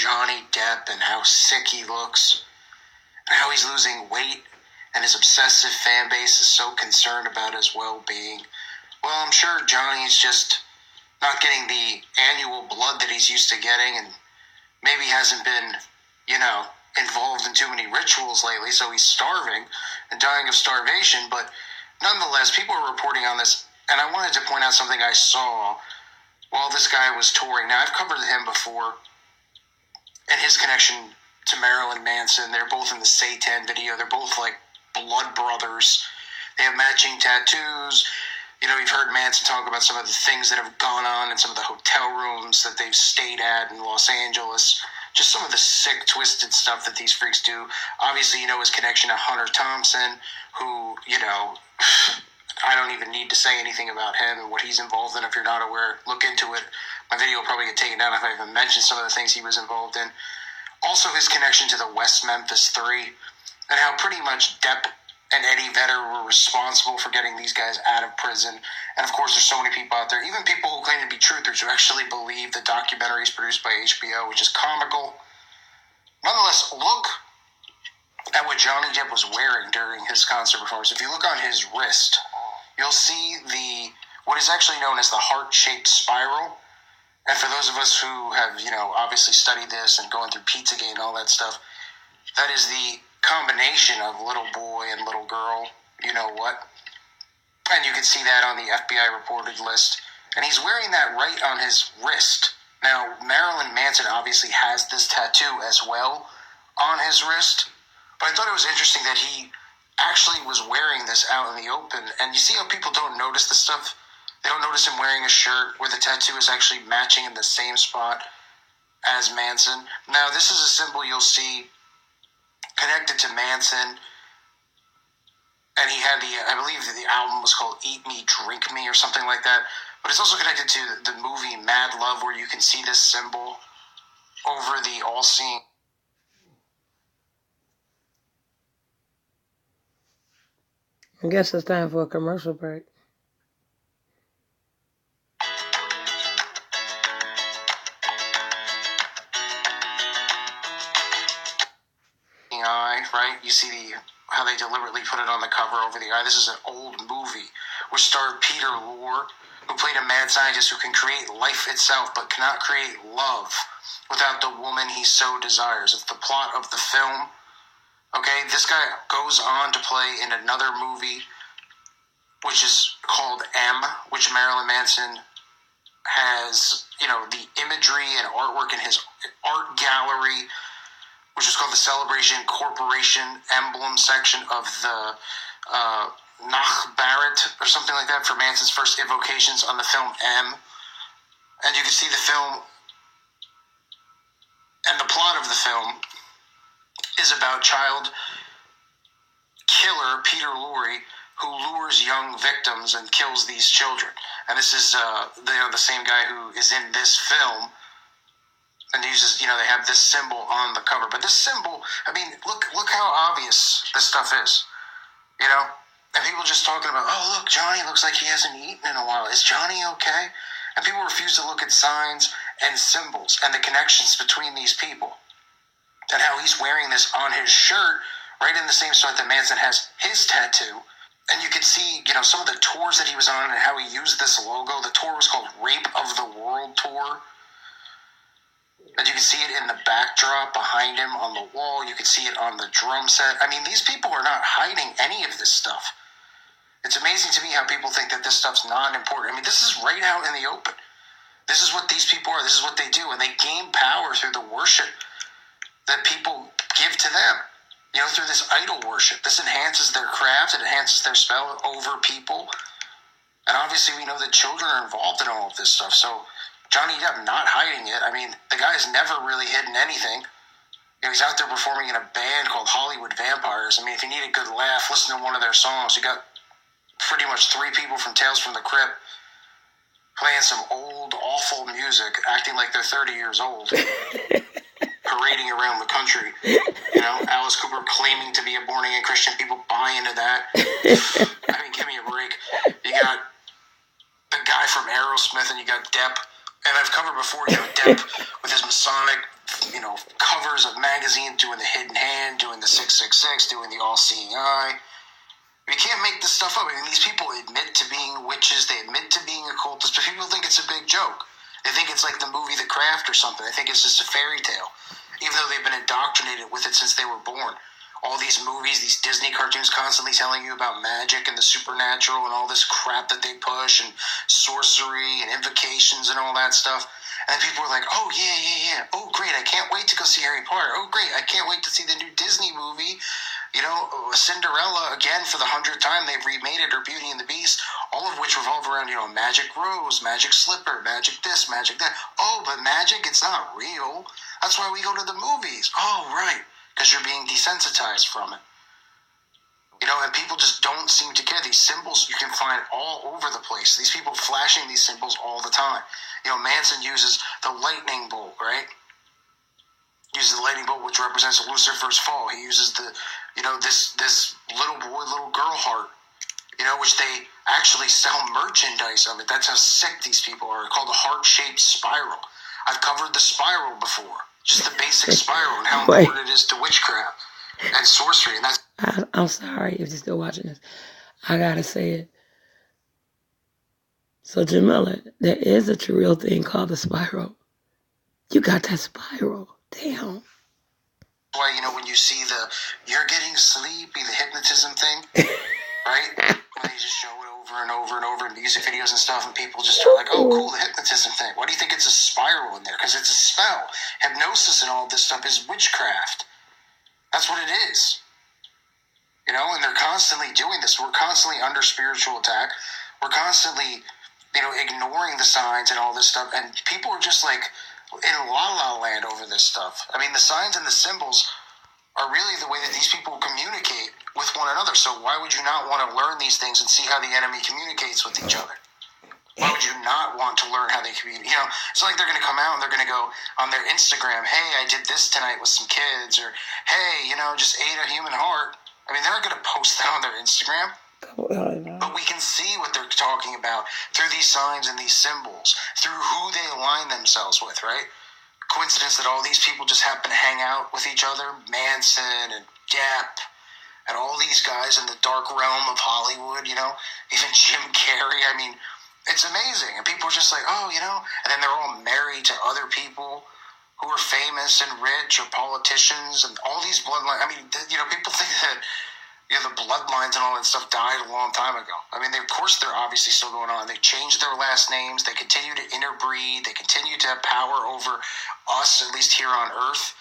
Johnny Depp and how sick he looks, and how he's losing weight, and his obsessive fan base is so concerned about his well-being. Well, I'm sure Johnny's just not getting the annual blood that he's used to getting, and maybe hasn't been, involved in too many rituals lately, so he's starving and dying of starvation. But nonetheless, people are reporting on this, and I wanted to point out something I saw while this guy was touring. Now, I've covered him before, and his connection to Marilyn Manson. They're both in the Satan video. They're both like blood brothers. They have matching tattoos. You've heard Manson talk about some of the things that have gone on in some of the hotel rooms that they've stayed at in Los Angeles. Just some of the sick, twisted stuff that these freaks do. Obviously, his connection to Hunter Thompson, who, I don't even need to say anything about him and what he's involved in. If you're not aware, look into it. My video will probably get taken down if I even mention some of the things he was involved in. Also, his connection to the West Memphis Three, and how pretty much Depp and Eddie Vedder were responsible for getting these guys out of prison. And of course, there's so many people out there, even people who claim to be truthers, who actually believe the documentaries produced by HBO, which is comical. Nonetheless, look at what Johnny Depp was wearing during his concert performance. If you look on his wrist, you'll see what is actually known as the heart-shaped spiral. And for those of us who have, obviously studied this and going through Pizzagate and all that stuff, that is the combination of little boy and little girl, and you can see that on the FBI reported list, and he's wearing that right on his wrist. Now, Marilyn Manson obviously has this tattoo as well on his wrist, but I thought it was interesting that he actually was wearing this out in the open. And you see how people don't notice this stuff? They don't notice him wearing a shirt where the tattoo is actually matching in the same spot as Manson. Now, this is a symbol you'll see connected to Manson, and he had I believe the album was called Eat Me, Drink Me, or something like that, but it's also connected to the movie Mad Love, where you can see this symbol over the all-seeing. I guess it's time for a commercial break. Eye, right? You see how they deliberately put it on the cover over the eye. This is an old movie which starred Peter Lorre, who played a mad scientist who can create life itself but cannot create love without the woman he so desires. It's the plot of the film. Okay, this guy goes on to play in another movie which is called M, which Marilyn Manson has, the imagery and artwork in his art gallery, which was called the Celebration Corporation emblem section of the Nach Barrett or something like that for Manson's first evocations on the film M. And you can see the film, and the plot of the film is about child killer Peter Lorre, who lures young victims and kills these children. And this is the same guy who is in this film, and uses, they have this symbol on the cover. But this symbol, look how obvious this stuff is, And people just talking about, oh, look, Johnny looks like he hasn't eaten in a while. Is Johnny okay? And people refuse to look at signs and symbols and the connections between these people. And how he's wearing this on his shirt, right in the same spot that Manson has his tattoo. And you can see, some of the tours that he was on and how he used this logo. The tour was called Rape of the World Tour. And you can see it in the backdrop behind him on the wall. You can see it on the drum set. These people are not hiding any of this stuff. It's amazing to me how people think that this stuff's not important. This is right out in the open. This is what these people are. This is what they do. And they gain power through the worship that people give to them. Through this idol worship. This enhances their craft. It enhances their spell over people. And obviously we know that children are involved in all of this stuff. So Johnny Depp not hiding it. The guy's never really hidden anything. He's out there performing in a band called Hollywood Vampires. If you need a good laugh, listen to one of their songs. You got pretty much three people from Tales from the Crypt playing some old, awful music, acting like they're 30 years old, parading around the country. Alice Cooper claiming to be a born-again Christian. People buy into that. Give me a break. You got the guy from Aerosmith, and you got Depp. And I've covered before, Depp with his Masonic covers of magazines, doing the hidden hand, doing the 666, doing the all-seeing eye. You can't make this stuff up. I mean, these people admit to being witches. They admit to being occultists, but people think it's a big joke. They think it's like the movie The Craft or something. They think it's just a fairy tale, even though they've been indoctrinated with it since they were born. All these movies, these Disney cartoons constantly telling you about magic and the supernatural and all this crap that they push and sorcery and invocations and all that stuff. And people are like, oh, yeah. Oh, great, I can't wait to go see Harry Potter. Oh, great, I can't wait to see the new Disney movie. Cinderella, again, for the 100th time, they've remade it, or Beauty and the Beast, all of which revolve around, magic rose, magic slipper, magic this, magic that. Oh, but magic, it's not real. That's why we go to the movies. Oh, right, because you're being desensitized from it. And people just don't seem to care. These symbols you can find all over the place. These people flashing these symbols all the time. Manson uses the lightning bolt, right? Uses the lightning bolt, which represents Lucifer's fall. He uses the, this little boy, little girl heart, which they actually sell merchandise of it. That's how sick these people are. It's called a heart-shaped spiral. I've covered the spiral before, just the basic spiral and how important it is to witchcraft and sorcery. And that's. I'm sorry if you're still watching this. I gotta say it. So, Jamila, there is a real thing called the spiral. You got that spiral. Damn. Why, when you see you're getting sleepy, the hypnotism thing, right? When they just show it over and over and over in music videos and stuff, and people just are like, oh, cool, the hypnotism thing. Why do you think it's a spiral in there? Because it's a spell. Hypnosis and all this stuff is witchcraft. That's what it is. And they're constantly doing this. We're constantly under spiritual attack. We're constantly, ignoring the signs and all this stuff. And people are just like in la-la land over this stuff. I mean, the signs and the symbols are really the way that these people communicate with one another. So why would you not want to learn these things and see how the enemy communicates with each other? Why would you not want to learn how they communicate? It's like they're going to come out and they're going to go on their Instagram, hey, I did this tonight with some kids, or hey, just ate a human heart. I mean, they're not going to post that on their Instagram. But we can see what they're talking about through these signs and these symbols, through who they align themselves with, right? Coincidence that all these people just happen to hang out with each other, Manson and Depp, and all these guys in the dark realm of Hollywood, even Jim Carrey. I mean, it's amazing. And people are just like, oh, and then they're all married to other people who are famous and rich or politicians and all these bloodlines. I mean, people think that the bloodlines and all that stuff died a long time ago. I mean, of course they're obviously still going on. They changed their last names. They continue to interbreed. They continue to have power over us, at least here on Earth.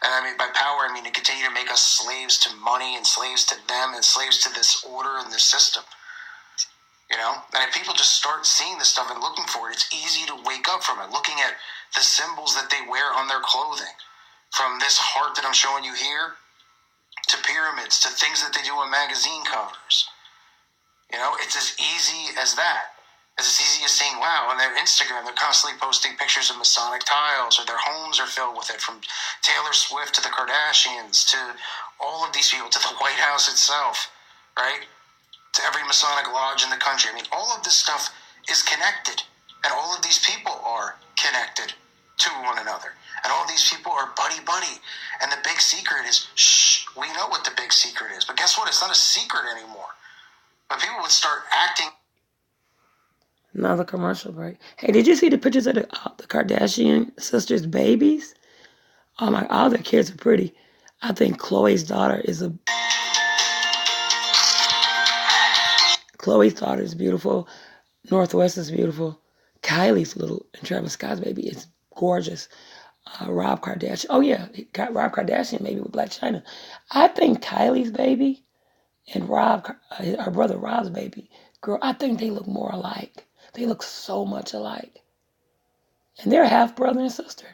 And I mean, by power, I mean to continue to make us slaves to money and slaves to them and slaves to this order and this system. And if people just start seeing this stuff and looking for it, it's easy to wake up from it. Looking at the symbols that they wear on their clothing, from this heart that I'm showing you here, to pyramids, to things that they do on magazine covers. It's as easy as that. It's as easy as saying, wow, on their Instagram, they're constantly posting pictures of Masonic tiles, or their homes are filled with it, from Taylor Swift to the Kardashians, to all of these people, to the White House itself, right? To every Masonic lodge in the country. I mean, all of this stuff is connected, and all of these people are connected to one another. And all these people are buddy-buddy. And the big secret is, shh, we know what the big secret is. But guess what? It's not a secret anymore. But people would start acting. Another commercial break. Hey, did you see the pictures of the Kardashian sisters' babies? Oh my, all their kids are pretty. I think Khloe's daughter is beautiful. Northwest is beautiful. Kylie's little and Travis Scott's baby is gorgeous. Rob Kardashian. Oh yeah, Rob Kardashian maybe with Black China. I think Kylie's baby and her brother Rob's baby, girl, I think they look more alike. They look so much alike. And they're half brother and sister.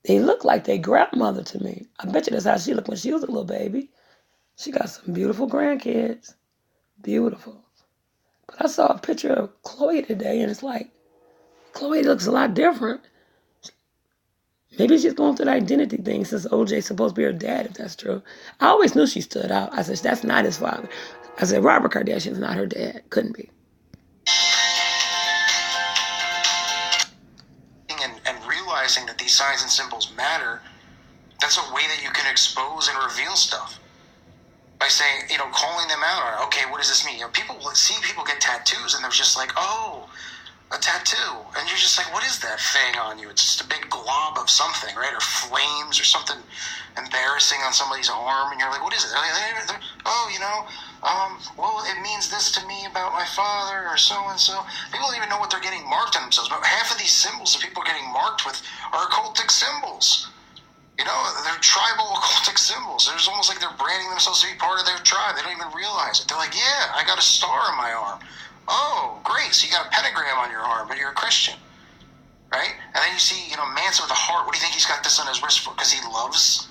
They look like their grandmother to me. I bet you that's how she looked when she was a little baby. She got some beautiful grandkids. Beautiful. But I saw a picture of Khloe today, and it's like, Khloe looks a lot different. Maybe she's going through the identity thing since OJ's supposed to be her dad, if that's true. I always knew she stood out. I said, that's not his father. I said, Robert Kardashian's not her dad. Couldn't be. And realizing that these signs and symbols matter, that's a way that you can expose and reveal stuff. By saying, calling them out. Okay, what does this mean? People get tattoos, and they're just like, oh, a tattoo. And you're just like, what is that thing on you? It's just a big glob of something, right? Or flames or something embarrassing on somebody's arm. And you're like, what is it? Well, it means this to me about my father or so-and-so. People don't even know what they're getting marked on themselves. But half of these symbols that people are getting marked with are occultic symbols. They're tribal occultic symbols. There's almost like they're branding themselves to be part of their tribe. They don't even realize it. They're like, yeah, I got a star on my arm. Oh, great. So you got a pentagram on your arm, but you're a Christian. Right? And then you see, Manson with a heart. What do you think he's got this on his wrist for? Because he loves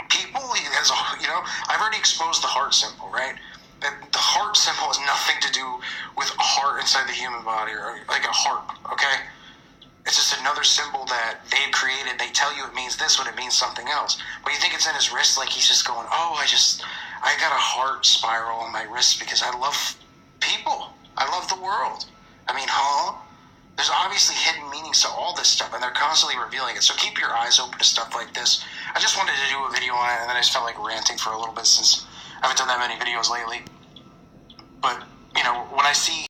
people? He has I've already exposed the heart symbol, right? The heart symbol has nothing to do with a heart inside the human body or like a heart, okay? It's just another symbol that they've created. They tell you it means this when it means something else. But you think it's in his wrist, like he's just going, oh, I got a heart spiral on my wrist because I love people. I love the world. I mean, there's obviously hidden meanings to all this stuff, and they're constantly revealing it. So keep your eyes open to stuff like this. I just wanted to do a video on it, and then I just felt like ranting for a little bit since I haven't done that many videos lately. But, when I see